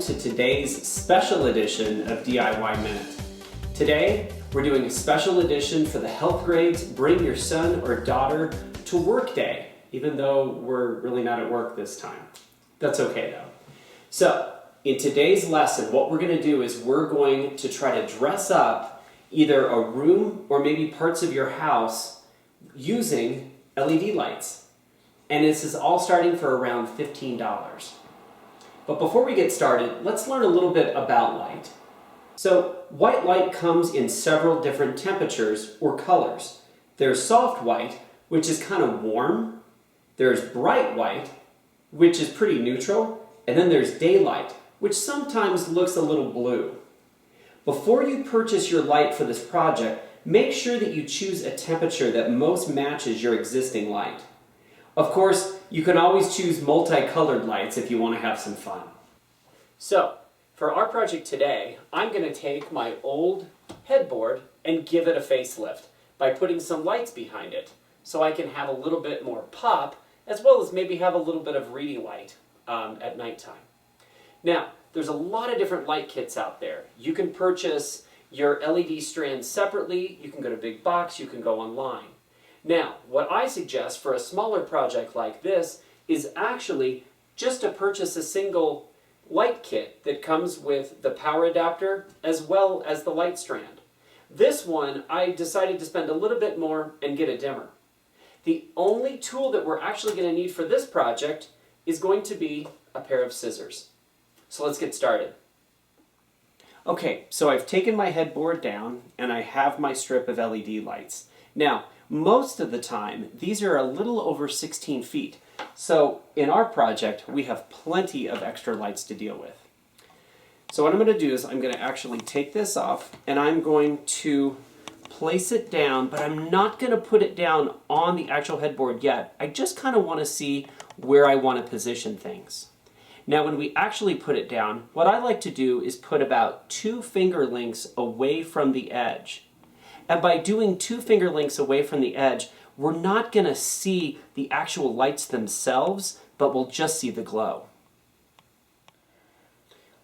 to today's special edition of DIY Minute. Today, we're doing a special edition for the Healthgrades Bring Your Son or Daughter to Work Day, even though we're really not at work this time. That's okay though. So, in today's lesson, what we're going to do is we're going to try to dress up either a room or maybe parts of your house using LED lights. And this is all starting for around $15. But before we get started, let's learn a little bit about light. So, white light comes in several different temperatures or colors. There's soft white, which is kind of warm. There's bright white, which is pretty neutral. And then there's daylight, which sometimes looks a little blue. Before you purchase your light for this project, make sure that you choose a temperature that most matches your existing light. Of course, you can always choose multicolored lights if you want to have some fun. So, for our project today, I'm going to take my old headboard and give it a facelift by putting some lights behind it so I can have a little bit more pop, as well as maybe have a little bit of reading light at nighttime. Now, there's a lot of different light kits out there. You can purchase your LED strands separately, you can go to big box, you can go online. Now, what I suggest for a smaller project like this is actually just to purchase a single light kit that comes with the power adapter as well as the light strand. This one, I decided to spend a little bit more and get a dimmer. The only tool that we're actually going to need for this project is going to be a pair of scissors. So let's get started. Okay, so I've taken my headboard down and I have my strip of LED lights. Now, most of the time, these are a little over 16 feet. So in our project, we have plenty of extra lights to deal with. So what I'm going to do is I'm going to actually take this off and I'm going to place it down, but I'm not going to put it down on the actual headboard yet. I just kind of want to see where I want to position things. Now when we actually put it down, what I like to do is put about 2 finger lengths away from the edge. And by doing 2 finger lengths away from the edge, we're not going to see the actual lights themselves, but we'll just see the glow.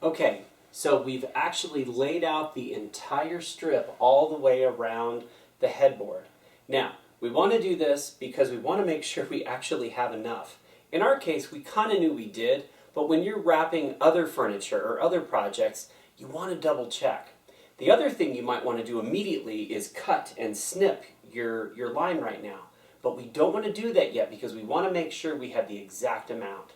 Okay, so we've actually laid out the entire strip all the way around the headboard. Now, we want to do this because we want to make sure we actually have enough. In our case, we kind of knew we did, but when you're wrapping other furniture or other projects, you want to double check. The other thing you might want to do immediately is cut and snip your line right now. But we don't want to do that yet because we want to make sure we have the exact amount.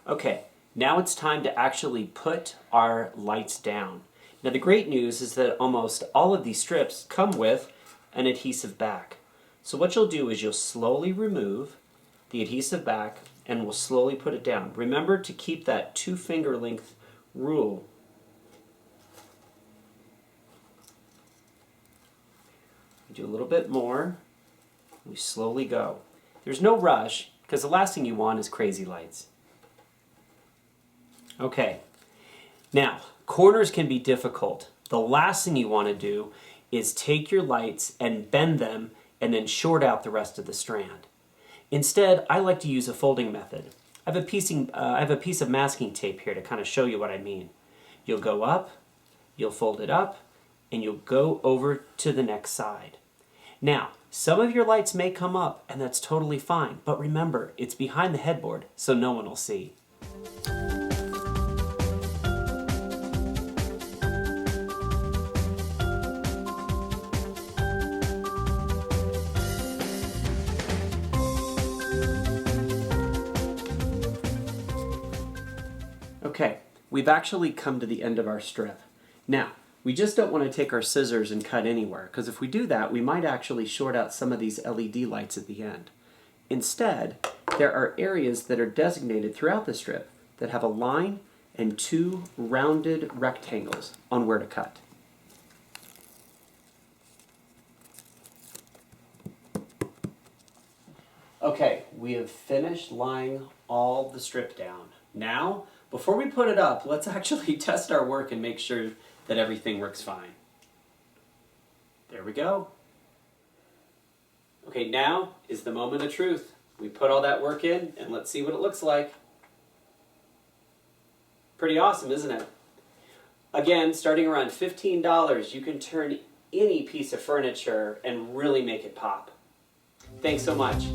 Okay, now it's time to actually put our lights down. Now the great news is that almost all of these strips come with an adhesive back. So what you'll do is you'll slowly remove the adhesive back and we'll slowly put it down. Remember to keep that 2 finger length rule. Do a little bit more. We slowly go. There's no rush because the last thing you want is crazy lights. Okay. Now, corners can be difficult. The last thing you want to do is take your lights and bend them and then short out the rest of the strand. Instead, I like to use a folding method. I have a piece of masking tape here to kind of show you what I mean. You'll go up, you'll fold it up, and you'll go over to the next side. Now, some of your lights may come up, and that's totally fine, but remember, it's behind the headboard, so no one will see. Okay, we've actually come to the end of our strip. Now, we just don't want to take our scissors and cut anywhere, because if we do that, we might actually short out some of these LED lights at the end. Instead, there are areas that are designated throughout the strip that have a line and 2 rounded rectangles on where to cut. Okay, we have finished laying all the strip down. Now, before we put it up, let's actually test our work and make sure that everything works fine. There we go. Okay, now is the moment of truth. We put all that work in, and let's see what it looks like. Pretty awesome, isn't it? Again, starting around $15, you can turn any piece of furniture and really make it pop. Thanks so much.